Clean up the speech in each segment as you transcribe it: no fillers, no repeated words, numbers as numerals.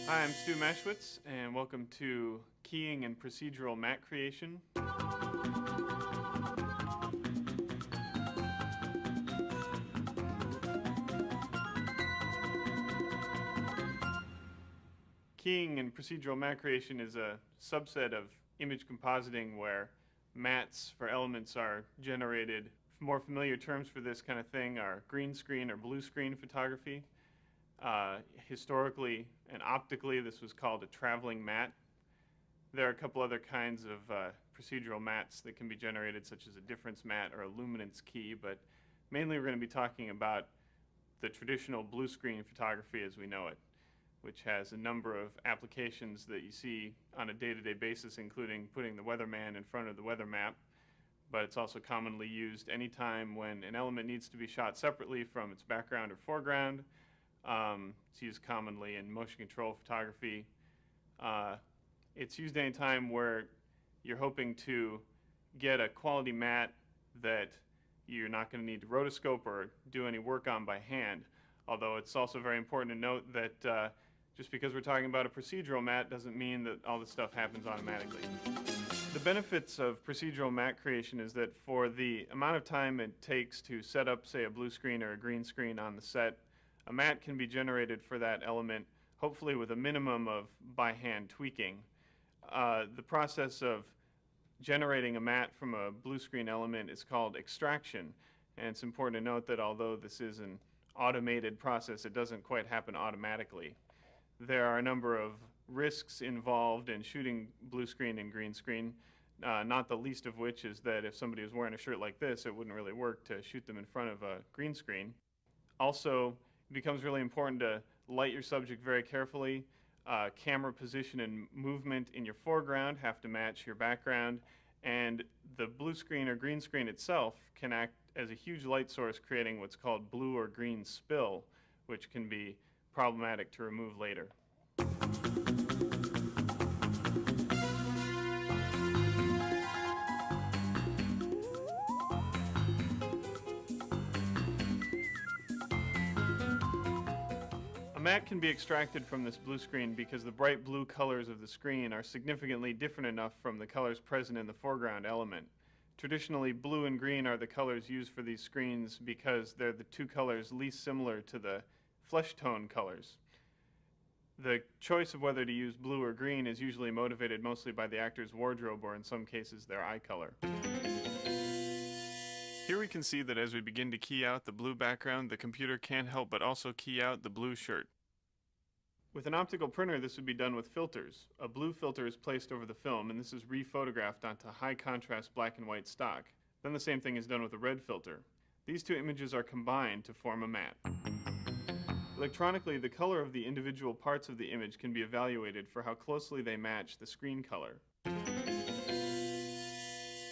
Hi, I'm Stu Maschwitz, and welcome to Keying and Procedural Mat Creation. Keying and procedural mat creation is a subset of image compositing where mats for elements are generated. More familiar terms for this kind of thing are green screen or blue screen photography. Historically and optically, this was called a traveling mat. There are a couple other kinds of procedural mats that can be generated, such as a difference mat or a luminance key, but mainly we're going to be talking about the traditional blue screen photography as we know it, which has a number of applications that you see on a day-to-day basis, including putting the weatherman in front of the weather map. But it's also commonly used anytime when an element needs to be shot separately from its background or foreground. It's used commonly in motion control photography. It's used anytime where you're hoping to get a quality mat that you're not going to need to rotoscope or do any work on by hand. Although it's also very important to note that just because we're talking about a procedural mat doesn't mean that all this stuff happens automatically. The benefits of procedural mat creation is that for the amount of time it takes to set up, say, a blue screen or a green screen on the set, a mat can be generated for that element, hopefully with a minimum of by-hand tweaking. The process of generating a mat from a blue screen element is called extraction, and it's important to note that although this is an automated process, it doesn't quite happen automatically. There are a number of risks involved in shooting blue screen and green screen, not the least of which is that if somebody was wearing a shirt like this, it wouldn't really work to shoot them in front of a green screen. Also, it becomes really important to light your subject very carefully. Camera position and movement in your foreground have to match your background, and the blue screen or green screen itself can act as a huge light source, creating what's called blue or green spill, which can be problematic to remove later. A mat can be extracted from this blue screen because the bright blue colors of the screen are significantly different enough from the colors present in the foreground element. Traditionally, blue and green are the colors used for these screens because they're the two colors least similar to the flesh tone colors. The choice of whether to use blue or green is usually motivated mostly by the actor's wardrobe or in some cases their eye color. Here we can see that as we begin to key out the blue background, the computer can't help but also key out the blue shirt. With an optical printer, this would be done with filters. A blue filter is placed over the film, and this is rephotographed onto high contrast black and white stock. Then the same thing is done with a red filter. These two images are combined to form a mat. Electronically, the color of the individual parts of the image can be evaluated for how closely they match the screen color.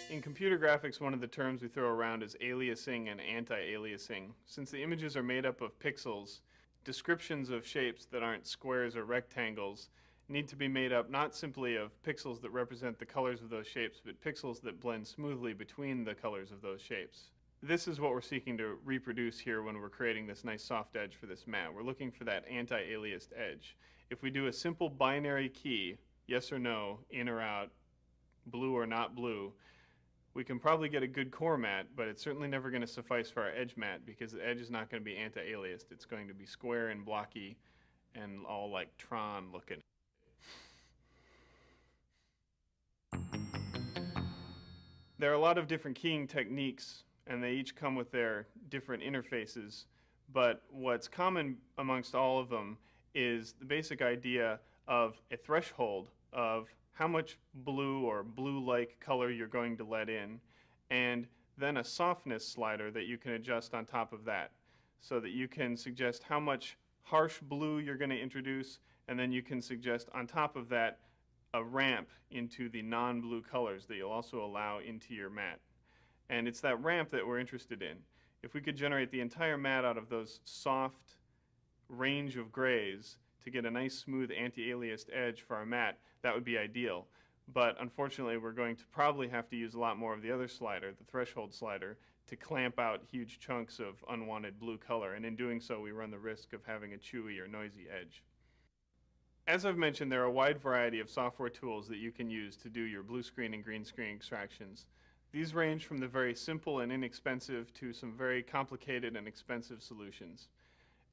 In computer graphics, one of the terms we throw around is aliasing and anti-aliasing. Since the images are made up of pixels, descriptions of shapes that aren't squares or rectangles need to be made up not simply of pixels that represent the colors of those shapes, but pixels that blend smoothly between the colors of those shapes. This is what we're seeking to reproduce here when we're creating this nice soft edge for this mat. We're looking for that anti-aliased edge. If we do a simple binary key, yes or no, in or out, blue or not blue, we can probably get a good core matte, but it's certainly never going to suffice for our edge matte because the edge is not going to be anti-aliased. It's going to be square and blocky and all like Tron looking. There are a lot of different keying techniques, and they each come with their different interfaces, but what's common amongst all of them is the basic idea of a threshold of how much blue or blue-like color you're going to let in, and then a softness slider that you can adjust on top of that, so that you can suggest how much harsh blue you're going to introduce, and then you can suggest on top of that a ramp into the non-blue colors that you'll also allow into your matte. And it's that ramp that we're interested in. If we could generate the entire matte out of those soft range of grays to get a nice smooth anti-aliased edge for our matte, that would be ideal. But unfortunately, we're going to probably have to use a lot more of the other slider, the threshold slider, to clamp out huge chunks of unwanted blue color. And in doing so, we run the risk of having a chewy or noisy edge. As I've mentioned, there are a wide variety of software tools that you can use to do your blue screen and green screen extractions. These range from the very simple and inexpensive to some very complicated and expensive solutions.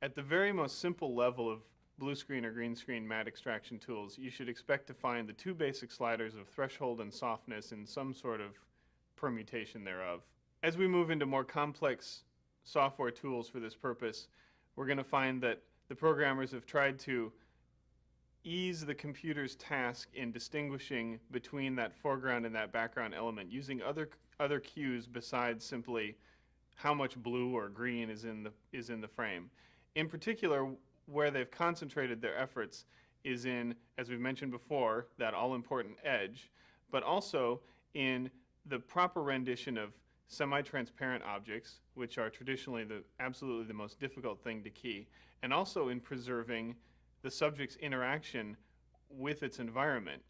At the very most simple level of blue screen or green screen matte extraction tools, you should expect to find the two basic sliders of threshold and softness in some sort of permutation thereof. As we move into more complex software tools for this purpose, we're going to find that the programmers have tried to ease the computer's task in distinguishing between that foreground and that background element using other cues besides simply how much blue or green is in the frame. In particular, where they've concentrated their efforts is in, as we've mentioned before, that all-important edge, but also in the proper rendition of semi-transparent objects, which are traditionally absolutely the most difficult thing to key, and also in preserving the subject's interaction with its environment.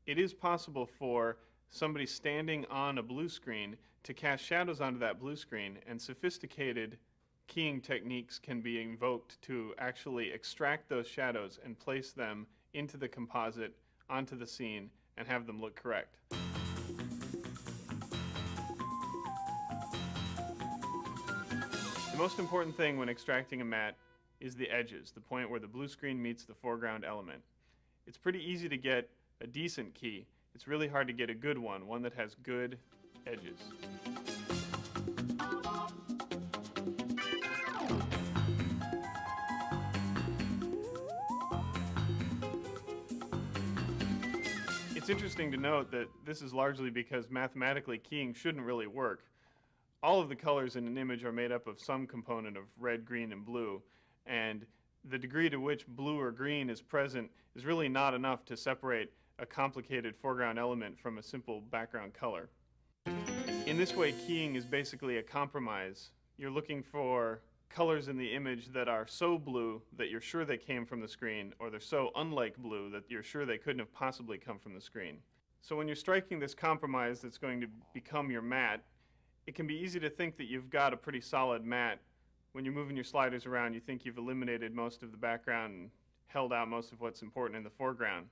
It is possible for somebody standing on a blue screen to cast shadows onto that blue screen, and sophisticated keying techniques can be invoked to actually extract those shadows and place them into the composite, onto the scene, and have them look correct. The most important thing when extracting a matte is the edges, the point where the blue screen meets the foreground element. It's pretty easy to get a decent key. It's really hard to get a good one that has good edges. It's interesting to note that this is largely because mathematically keying shouldn't really work. All of the colors in an image are made up of some component of red, green, and blue, and the degree to which blue or green is present is really not enough to separate a complicated foreground element from a simple background color. In this way, keying is basically a compromise. You're looking for colors in the image that are so blue that you're sure they came from the screen, or they're so unlike blue that you're sure they couldn't have possibly come from the screen. So when you're striking this compromise that's going to become your matte, it can be easy to think that you've got a pretty solid matte. When you're moving your sliders around, you think you've eliminated most of the background and held out most of what's important in the foreground.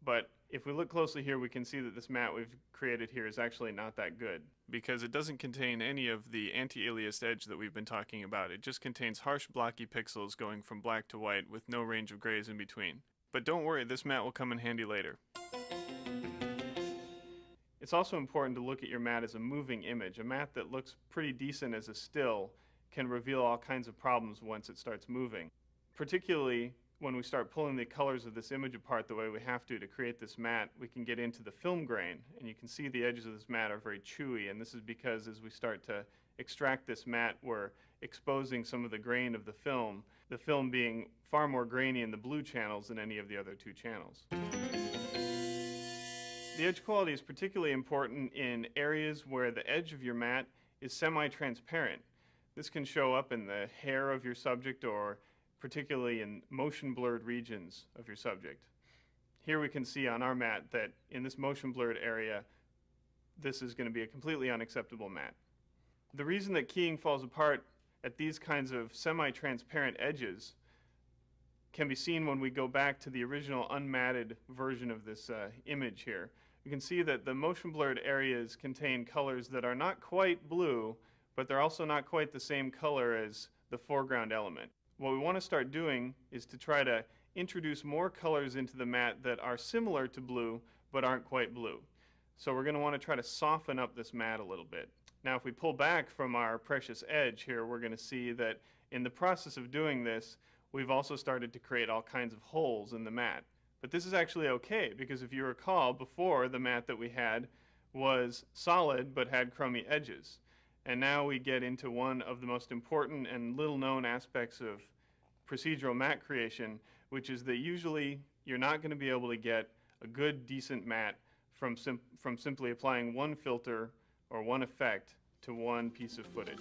But if we look closely here, we can see that this matte we've created here is actually not that good, because it doesn't contain any of the anti-aliased edge that we've been talking about. It just contains harsh, blocky pixels going from black to white with no range of grays in between. But don't worry, this matte will come in handy later. It's also important to look at your matte as a moving image. A matte that looks pretty decent as a still can reveal all kinds of problems once it starts moving. Particularly when we start pulling the colors of this image apart the way we have to create this matte, we can get into the film grain, and you can see the edges of this matte are very chewy, and this is because as we start to extract this matte, we're exposing some of the grain of the film being far more grainy in the blue channels than any of the other two channels. The edge quality is particularly important in areas where the edge of your matte is semi-transparent. This can show up in the hair of your subject, or particularly in motion blurred regions of your subject. Here we can see on our matte that in this motion blurred area, this is going to be a completely unacceptable matte. The reason that keying falls apart at these kinds of semi-transparent edges can be seen when we go back to the original unmatted version of this image here. you can see that the motion blurred areas contain colors that are not quite blue, but they're also not quite the same color as the foreground element. What we want to start doing is to try to introduce more colors into the mat that are similar to blue, but aren't quite blue. So we're going to want to try to soften up this mat a little bit. Now, if we pull back from our precious edge here, we're going to see that in the process of doing this, we've also started to create all kinds of holes in the mat. But this is actually okay, because if you recall, before the mat that we had was solid but had crummy edges. And now we get into one of the most important and little known aspects of procedural mat creation, which is that usually you're not going to be able to get a good, decent mat from simply applying one filter or one effect to one piece of footage.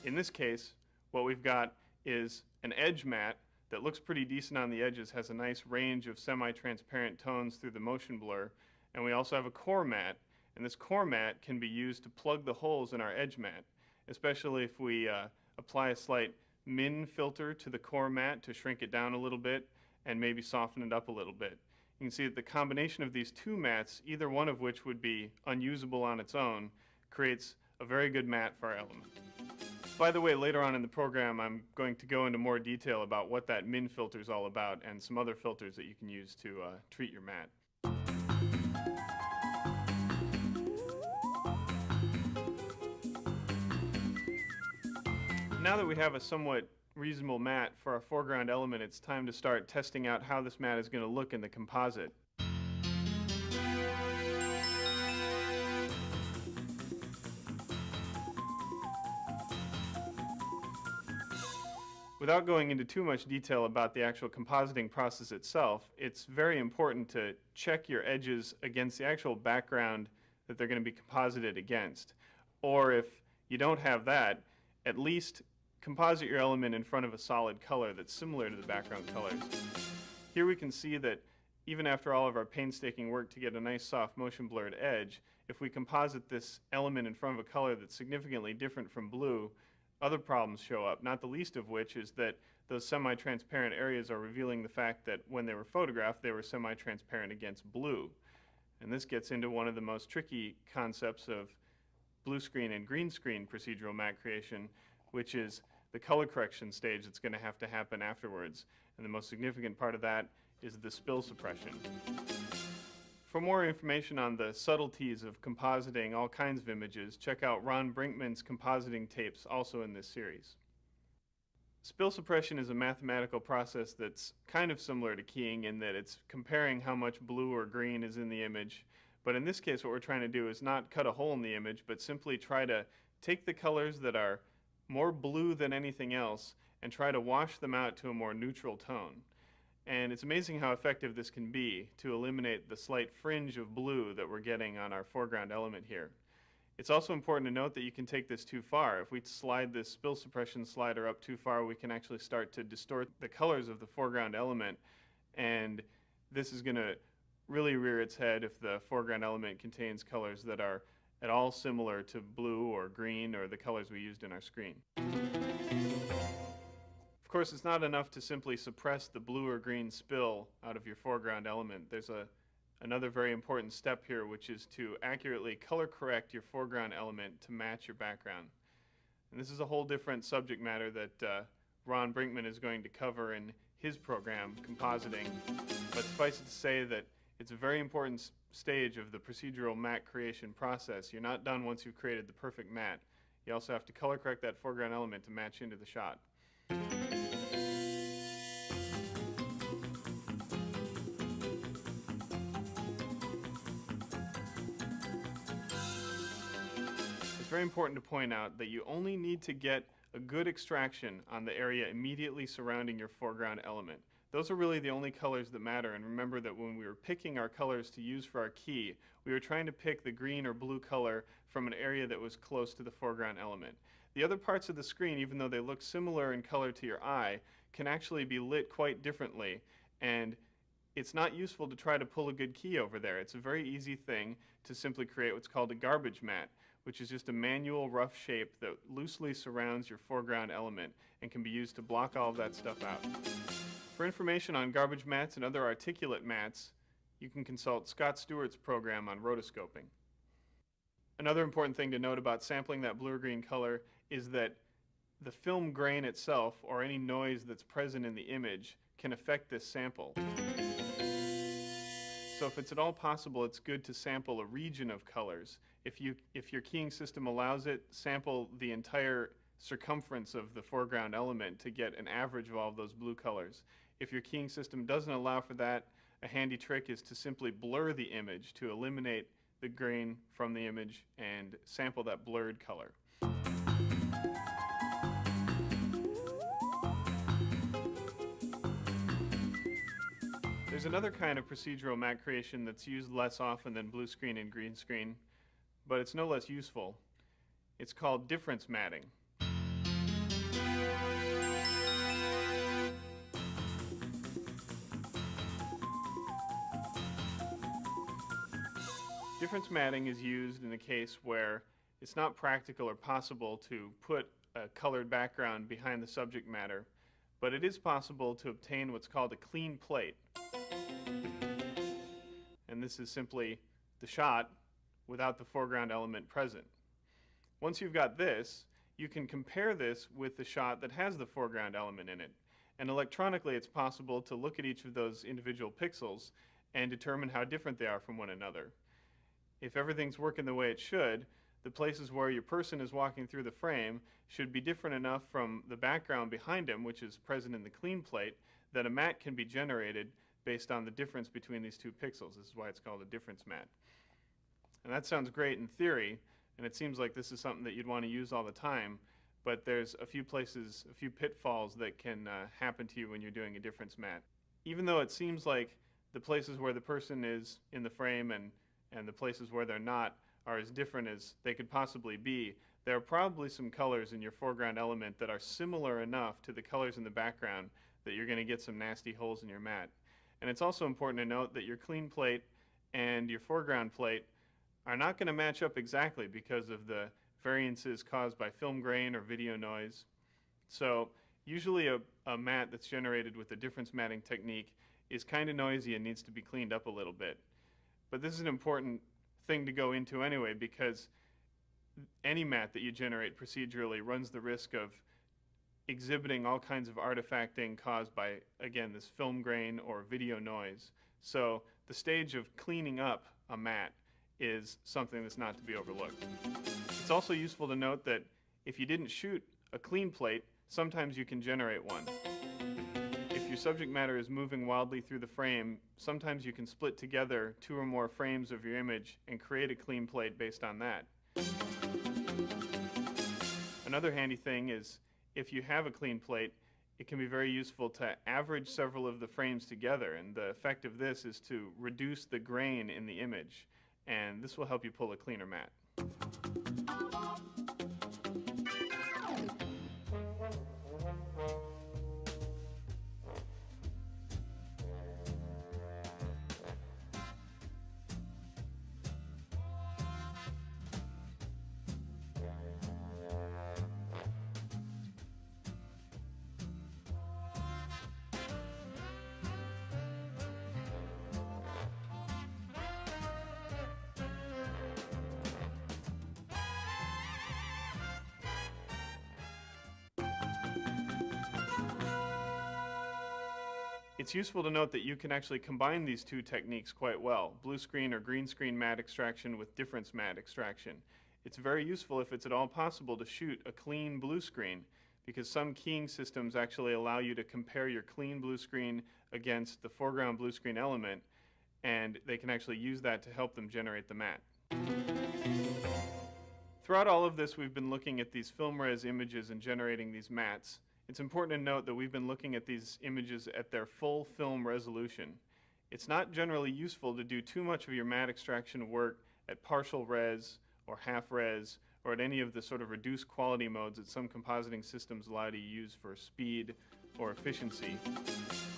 In this case, what we've got is an edge mat that looks pretty decent on the edges, has a nice range of semi-transparent tones through the motion blur, and we also have a core mat, and this core mat can be used to plug the holes in our edge mat, especially if we apply a slight min filter to the core mat to shrink it down a little bit and maybe soften it up a little bit. You can see that the combination of these two mats, either one of which would be unusable on its own, creates a very good mat for our element. By the way, later on in the program, I'm going to go into more detail about what that min filter is all about and some other filters that you can use to treat your mat. Now that we have a somewhat reasonable mat for our foreground element, it's time to start testing out how this mat is going to look in the composite. Without going into too much detail about the actual compositing process itself, it's very important to check your edges against the actual background that they're going to be composited against. Or if you don't have that, at least composite your element in front of a solid color that's similar to the background colors. Here we can see that even after all of our painstaking work to get a nice soft motion blurred edge, if we composite this element in front of a color that's significantly different from blue, other problems show up, not the least of which is that those semi-transparent areas are revealing the fact that when they were photographed, they were semi-transparent against blue. And this gets into one of the most tricky concepts of blue screen and green screen procedural mat creation, which is the color correction stage that's going to have to happen afterwards. And the most significant part of that is the spill suppression. For more information on the subtleties of compositing all kinds of images, check out Ron Brinkman's compositing tapes, also in this series. Spill suppression is a mathematical process that's kind of similar to keying in that it's comparing how much blue or green is in the image. But in this case, what we're trying to do is not cut a hole in the image, but simply try to take the colors that are more blue than anything else and try to wash them out to a more neutral tone. And it's amazing how effective this can be to eliminate the slight fringe of blue that we're getting on our foreground element here. It's also important to note that you can take this too far. If we slide this spill suppression slider up too far, we can actually start to distort the colors of the foreground element, and this is going to really rear its head if the foreground element contains colors that are at all similar to blue or green or the colors we used in our screen. Of course, it's not enough to simply suppress the blue or green spill out of your foreground element. There's another very important step here, which is to accurately color correct your foreground element to match your background. And this is a whole different subject matter that Ron Brinkman is going to cover in his program, Compositing. But suffice it to say that it's a very important stage of the procedural mat creation process. You're not done once you've created the perfect mat. You also have to color correct that foreground element to match into the shot. It's very important to point out that you only need to get a good extraction on the area immediately surrounding your foreground element. Those are really the only colors that matter, and remember that when we were picking our colors to use for our key, we were trying to pick the green or blue color from an area that was close to the foreground element. The other parts of the screen, even though they look similar in color to your eye, can actually be lit quite differently, and it's not useful to try to pull a good key over there. It's a very easy thing to simply create what's called a garbage mat, which is just a manual rough shape that loosely surrounds your foreground element and can be used to block all of that stuff out. For information on garbage mats and other articulate mats, you can consult Scott Stewart's program on rotoscoping. Another important thing to note about sampling that blue or green color is that the film grain itself, or any noise that's present in the image, can affect this sample. So if it's at all possible, it's good to sample a region of colors. If your keying system allows it, sample the entire circumference of the foreground element to get an average of all of those blue colors. If your keying system doesn't allow for that, a handy trick is to simply blur the image to eliminate the grain from the image and sample that blurred color. There's another kind of procedural matte creation that's used less often than blue screen and green screen, but it's no less useful. It's called difference matting. Difference matting is used in a case where it's not practical or possible to put a colored background behind the subject matter, but it is possible to obtain what's called a clean plate. And this is simply the shot without the foreground element present. Once you've got this, you can compare this with the shot that has the foreground element in it. And electronically, it's possible to look at each of those individual pixels and determine how different they are from one another. If everything's working the way it should, the places where your person is walking through the frame should be different enough from the background behind him, which is present in the clean plate, that a matte can be generated based on the difference between these two pixels. This is why it's called a difference matte. And that sounds great in theory, and it seems like this is something that you'd want to use all the time, but there's a few places, a few pitfalls that can happen to you when you're doing a difference matte. Even though it seems like the places where the person is in the frame and the places where they're not are as different as they could possibly be, there are probably some colors in your foreground element that are similar enough to the colors in the background that you're going to get some nasty holes in your matte. And it's also important to note that your clean plate and your foreground plate are not going to match up exactly because of the variances caused by film grain or video noise. So usually a matte that's generated with the difference matting technique is kind of noisy and needs to be cleaned up a little bit. But this is an important thing to go into anyway, because any matte that you generate procedurally runs the risk of exhibiting all kinds of artifacting caused by, again, this film grain or video noise. So the stage of cleaning up a matte is something that's not to be overlooked. It's also useful to note that if you didn't shoot a clean plate, sometimes you can generate one. If your subject matter is moving wildly through the frame, sometimes you can split together 2 or more frames of your image and create a clean plate based on that. Another handy thing is, if you have a clean plate, it can be very useful to average several of the frames together, and the effect of this is to reduce the grain in the image, and this will help you pull a cleaner matte. It's useful to note that you can actually combine these two techniques quite well, blue screen or green screen matte extraction with difference matte extraction. It's very useful if it's at all possible to shoot a clean blue screen, because some keying systems actually allow you to compare your clean blue screen against the foreground blue screen element, and they can actually use that to help them generate the matte. Throughout all of this, we've been looking at these film res images and generating these mattes. It's important to note that we've been looking at these images at their full film resolution. It's not generally useful to do too much of your matte extraction work at partial res or half res or at any of the sort of reduced quality modes that some compositing systems allow you to use for speed or efficiency.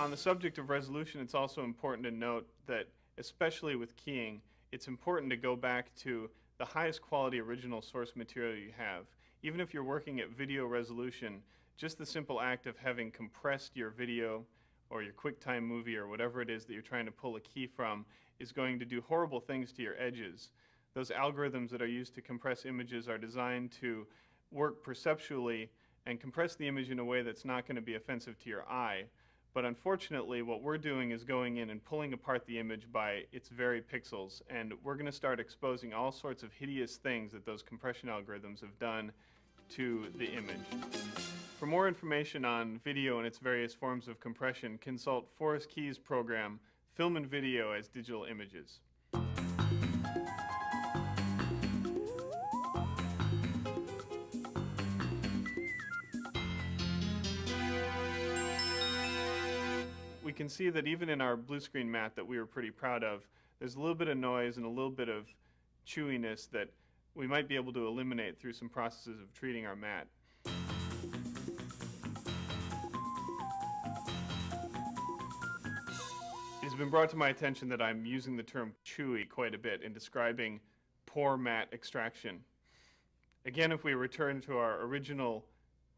On the subject of resolution, it's also important to note that, especially with keying, it's important to go back to the highest quality original source material you have. Even if you're working at video resolution, just the simple act of having compressed your video or your QuickTime movie or whatever it is that you're trying to pull a key from is going to do horrible things to your edges. Those algorithms that are used to compress images are designed to work perceptually and compress the image in a way that's not going to be offensive to your eye. But unfortunately, what we're doing is going in and pulling apart the image by its very pixels, and we're going to start exposing all sorts of hideous things that those compression algorithms have done to the image. For more information on video and its various forms of compression, consult Forrest Key's program, Film and Video as Digital Images. We can see that even in our blue screen matte that we were pretty proud of, there's a little bit of noise and a little bit of chewiness that we might be able to eliminate through some processes of treating our matte. It has been brought to my attention that I'm using the term chewy quite a bit in describing poor matte extraction. Again, if we return to our original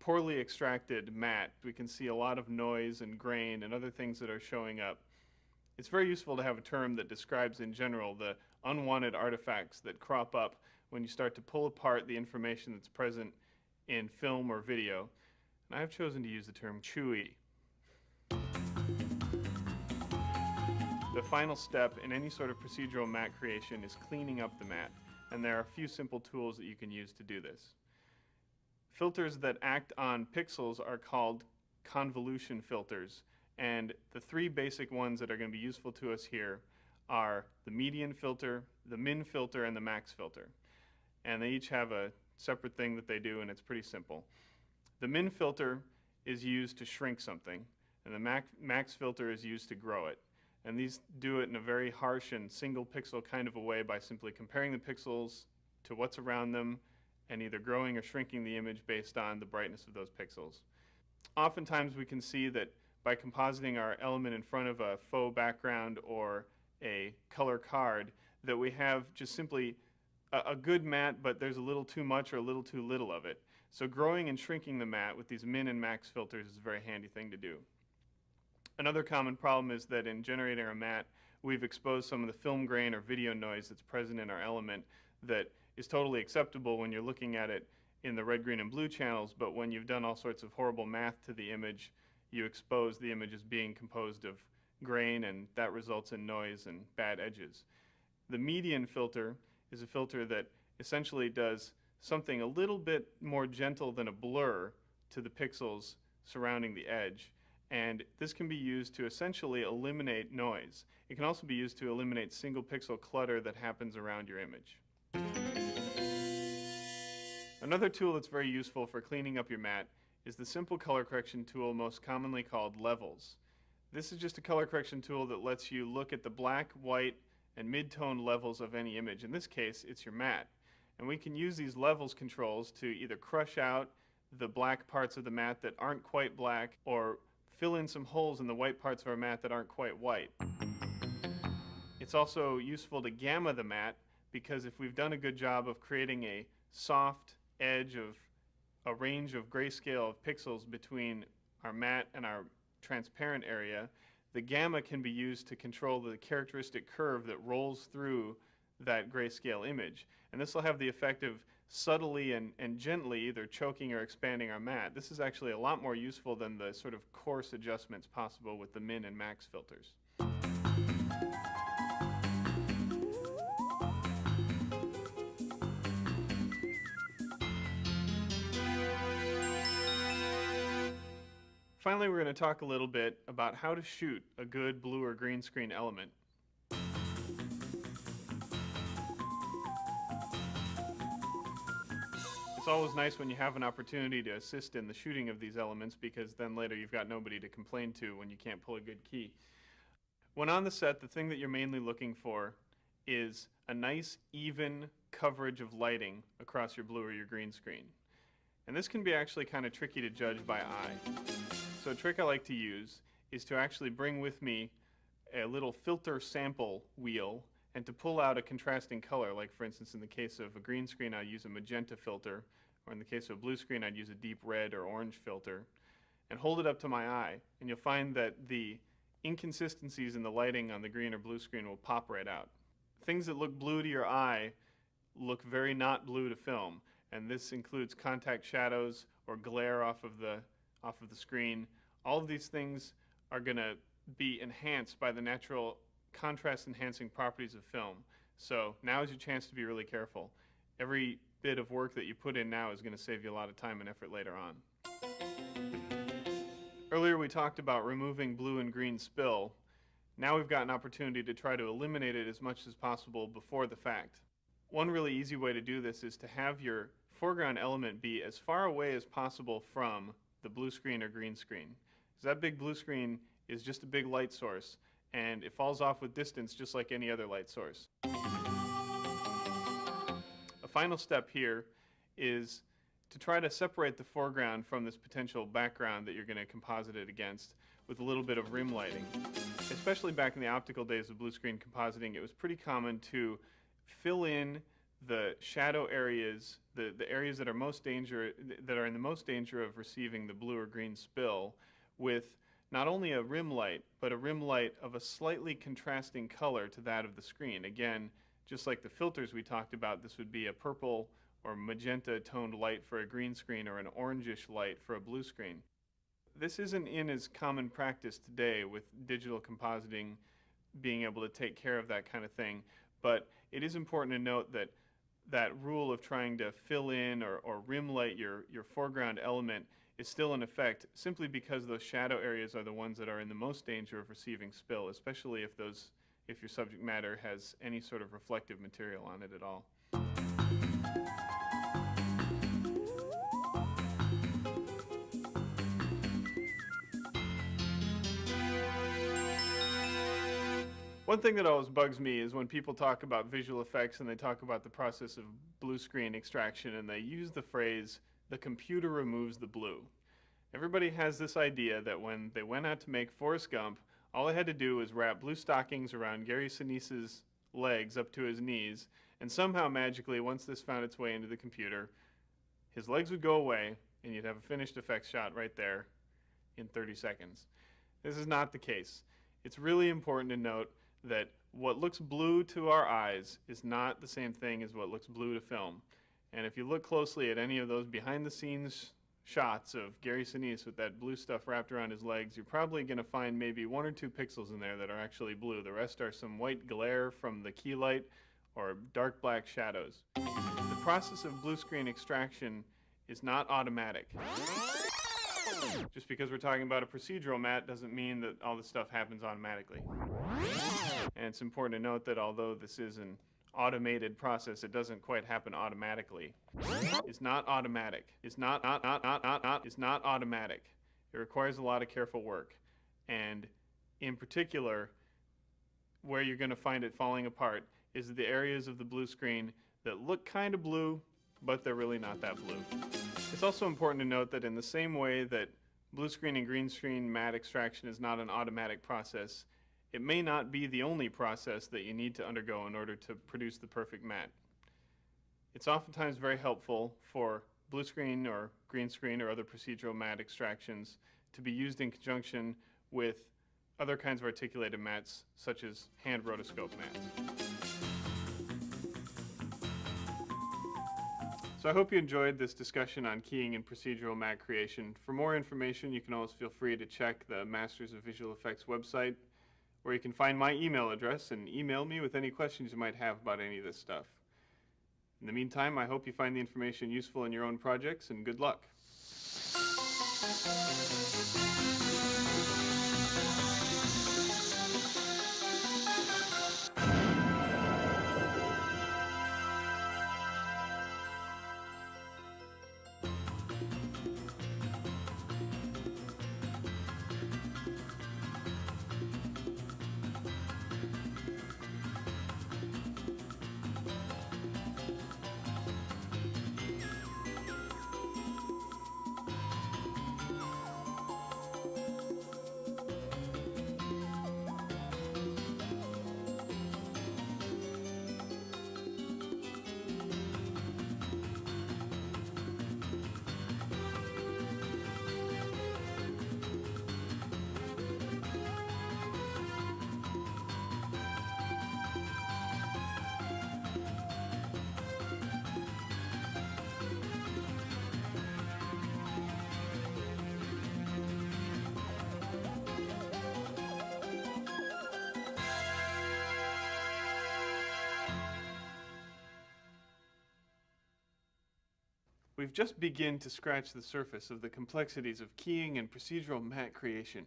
poorly extracted matte, we can see a lot of noise and grain and other things that are showing up. It's very useful to have a term that describes in general the unwanted artifacts that crop up when you start to pull apart the information that's present in film or video. And I've chosen to use the term chewy. The final step in any sort of procedural matte creation is cleaning up the matte, and there are a few simple tools that you can use to do this. Filters that act on pixels are called convolution filters, and the three basic ones that are going to be useful to us here are the median filter, the min filter, and the max filter. And they each have a separate thing that they do, and it's pretty simple. The min filter is used to shrink something, and the max filter is used to grow it. And these do it in a very harsh and single pixel kind of a way by simply comparing the pixels to what's around them and either growing or shrinking the image based on the brightness of those pixels. Oftentimes we can see that by compositing our element in front of a faux background or a color card that we have just simply a good matte, but there's a little too much or a little too little of it. So growing and shrinking the matte with these min and max filters is a very handy thing to do. Another common problem is that in generating our matte, we've exposed some of the film grain or video noise that's present in our element that is totally acceptable when you're looking at it in the red, green, and blue channels, but when you've done all sorts of horrible math to the image, you expose the image as being composed of grain, and that results in noise and bad edges. The median filter is a filter that essentially does something a little bit more gentle than a blur to the pixels surrounding the edge. And this can be used to essentially eliminate noise. It can also be used to eliminate single pixel clutter that happens around your image. Another tool that's very useful for cleaning up your matte is the simple color correction tool most commonly called levels. This is just a color correction tool that lets you look at the black, white, and mid-tone levels of any image. In this case, it's your matte. And we can use these levels controls to either crush out the black parts of the matte that aren't quite black or fill in some holes in the white parts of our matte that aren't quite white. It's also useful to gamma the matte because if we've done a good job of creating a soft edge of a range of grayscale of pixels between our matte and our transparent area, the gamma can be used to control the characteristic curve that rolls through that grayscale image. And this will have the effect of subtly and gently either choking or expanding our matte. This is actually a lot more useful than the sort of coarse adjustments possible with the min and max filters. Finally, we're going to talk a little bit about how to shoot a good blue or green screen element. It's always nice when you have an opportunity to assist in the shooting of these elements because then later you've got nobody to complain to when you can't pull a good key. When on the set, the thing that you're mainly looking for is a nice, even coverage of lighting across your blue or your green screen. And this can be actually kind of tricky to judge by eye. So a trick I like to use is to actually bring with me a little filter sample wheel and to pull out a contrasting color. Like for instance, in the case of a green screen, I'd use a magenta filter, or in the case of a blue screen, I'd use a deep red or orange filter, and hold it up to my eye. And you'll find that the inconsistencies in the lighting on the green or blue screen will pop right out. Things that look blue to your eye look very not blue to film, and this includes contact shadows or glare off of the screen. All of these things are going to be enhanced by the natural contrast enhancing properties of film. So now is your chance to be really careful. Every bit of work that you put in now is going to save you a lot of time and effort later on. Earlier we talked about removing blue and green spill. Now we've got an opportunity to try to eliminate it as much as possible before the fact. One really easy way to do this is to have your foreground element be as far away as possible from the blue screen or green screen. Because that big blue screen is just a big light source, and it falls off with distance just like any other light source. A final step here is to try to separate the foreground from this potential background that you're going to composite it against with a little bit of rim lighting. Especially back in the optical days of blue screen compositing, it was pretty common to fill in the shadow areas, the areas that are in the most danger of receiving the blue or green spill, with not only a rim light, but a rim light of a slightly contrasting color to that of the screen. Again, just like the filters we talked about, this would be a purple or magenta toned light for a green screen or an orangish light for a blue screen. This isn't in as common practice today with digital compositing being able to take care of that kind of thing, but it is important to note that that rule of trying to fill in or rim light your foreground element is still in effect, simply because those shadow areas are the ones that are in the most danger of receiving spill, especially if your subject matter has any sort of reflective material on it at all. One thing that always bugs me is when people talk about visual effects and they talk about the process of blue screen extraction and they use the phrase, "the computer removes the blue." Everybody has this idea that when they went out to make Forrest Gump, all they had to do was wrap blue stockings around Gary Sinise's legs up to his knees, and somehow magically, once this found its way into the computer, his legs would go away and you'd have a finished effects shot right there in 30 seconds. This is not the case. It's really important to note that what looks blue to our eyes is not the same thing as what looks blue to film. And if you look closely at any of those behind-the-scenes shots of Gary Sinise with that blue stuff wrapped around his legs, you're probably going to find maybe 1 or 2 pixels in there that are actually blue. The rest are some white glare from the key light or dark black shadows. The process of blue screen extraction is not automatic. Just because we're talking about a procedural matte doesn't mean that all this stuff happens automatically. And it's important to note that although this is an automated process, it doesn't quite happen automatically. It's not automatic. It's not automatic. It requires a lot of careful work. And in particular, where you're going to find it falling apart is the areas of the blue screen that look kind of blue, but they're really not that blue. It's also important to note that in the same way that blue screen and green screen matte extraction is not an automatic process, it may not be the only process that you need to undergo in order to produce the perfect matte. It's oftentimes very helpful for blue screen or green screen or other procedural matte extractions to be used in conjunction with other kinds of articulated mattes, such as hand rotoscope mattes. So I hope you enjoyed this discussion on keying and procedural matte creation. For more information, you can always feel free to check the Masters of Visual Effects website, where you can find my email address and email me with any questions you might have about any of this stuff. In the meantime, I hope you find the information useful in your own projects, and good luck. We've just begun to scratch the surface of the complexities of keying and procedural mat creation.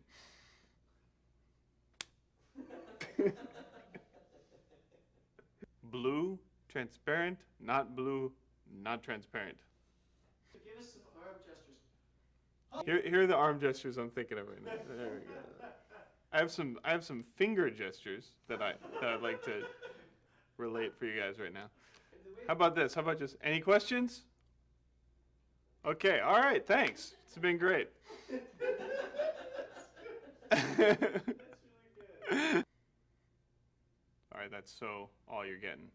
Blue, transparent, not blue, not transparent. Give us some arm gestures. Here are the arm gestures I'm thinking of right now. There we go. I have some finger gestures that I'd like to relate for you guys right now. How about this? How about just any questions? Okay, all right, thanks. It's been great. That's really good. All right, that's so all you're getting.